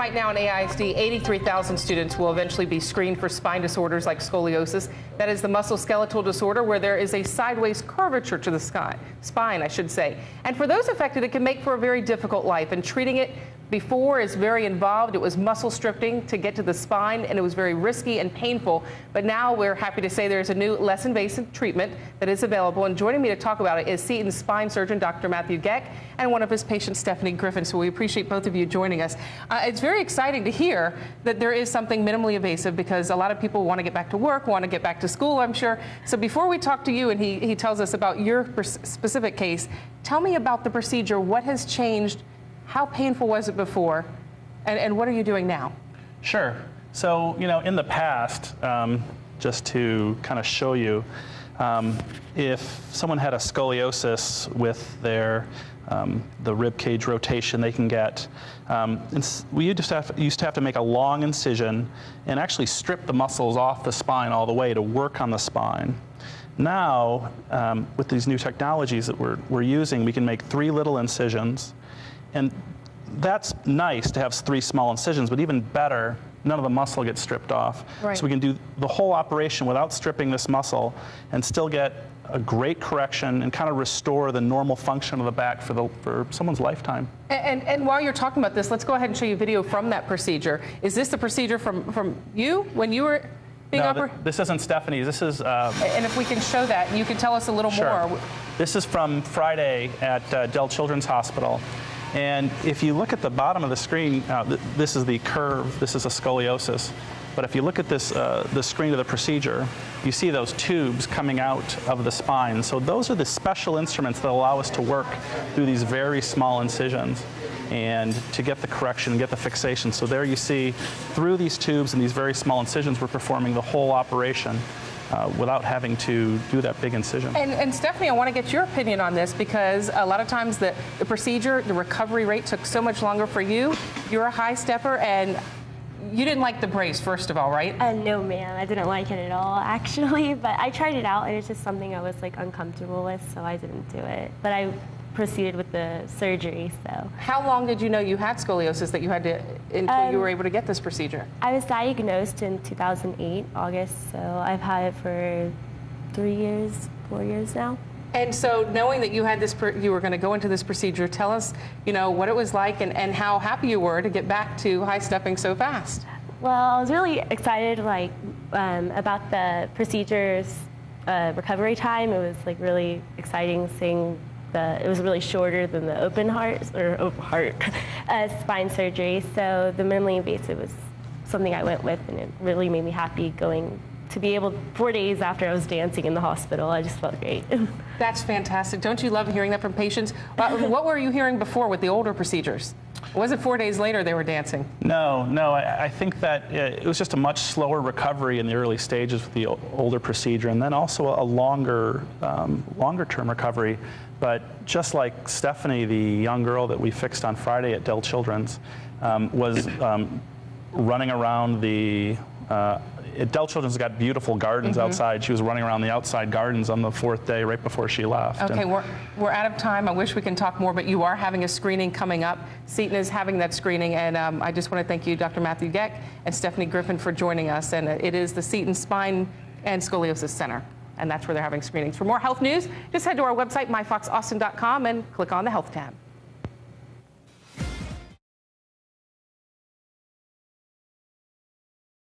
right now in AISD, 83,000 students will eventually be screened for spine disorders like scoliosis. That is the musculoskeletal disorder where there is a sideways curvature to the spine, I should say. And for those affected, it can make for a very difficult life. And treating it before is very involved. It was muscle stripping to get to the spine, and it was very risky and painful. But now we're happy to say there's a new, less invasive treatment that is available. And joining me to talk about it is Seton spine surgeon Dr. Matthew Geck and one of his patients, Stephanie Griffin. So we appreciate both of you joining us. It's very exciting to hear that there is something minimally invasive, because a lot of people want to get back to work, want to get back to school, I'm sure. So before we talk to you and he tells us about your specific case, tell me about the procedure. What has changed? How painful was it before, and what are you doing now? Sure. So, in the past, just to kind of show you, if someone had a scoliosis with their the rib cage rotation, they can get, we used to have to make a long incision and actually strip the muscles off the spine all the way to work on the spine. Now, with these new technologies that we're using, we can make 3 little incisions. And that's nice to have 3 small incisions, but even better, none of the muscle gets stripped off. Right. So we can do the whole operation without stripping this muscle and still get a great correction and kind of restore the normal function of the back for someone's lifetime. And while you're talking about this, let's go ahead and show you a video from that procedure. Is this the procedure from you when you were being operated? This isn't Stephanie's. This is... and if we can show that, you can tell us a little more. This is from Friday at Dell Children's Hospital. And if you look at the bottom of the screen, this is the curve, this is a scoliosis. But if you look at this, the screen of the procedure, you see those tubes coming out of the spine. So those are the special instruments that allow us to work through these very small incisions and to get the correction, get the fixation. So there you see, through these tubes and these very small incisions, we're performing the whole operation without having to do that big incision. And Stephanie, I want to get your opinion on this, because a lot of times the procedure, the recovery rate took so much longer for you. You're a high stepper, and you didn't like the brace, first of all, right? No, ma'am, I didn't like it at all, actually. But I tried it out, and it's just something I was uncomfortable with, so I didn't do it. But I proceeded with the surgery, so. How long did you know you had scoliosis that you had to, until you were able to get this procedure? I was diagnosed in 2008, August, so I've had it for 4 years now. And so knowing that you had this, you were going to go into this procedure, tell us, what it was like and how happy you were to get back to high stepping so fast. Well, I was really excited, about the procedure's recovery time. It was really exciting seeing it was really shorter than the open heart spine surgery. So the minimally invasive was something I went with, and it really made me happy going to be able, 4 days after I was dancing in the hospital. I just felt great. That's fantastic. Don't you love hearing that from patients? What were you hearing before with the older procedures? Was it 4 days later they were dancing? No, I think that it was just a much slower recovery in the early stages with the older procedure, and then also a longer term recovery. But just like Stephanie, the young girl that we fixed on Friday at Dell Children's, was running around Dell Children's got beautiful gardens outside. She was running around the outside gardens on the 4th day right before she left. Okay, we're out of time. I wish we can talk more, but you are having a screening coming up. Seton is having that screening, and I just want to thank you, Dr. Matthew Geck and Stephanie Griffin, for joining us. And it is the Seton Spine and Scoliosis Center, and that's where they're having screenings. For more health news, just head to our website, myfoxaustin.com, and click on the Health tab.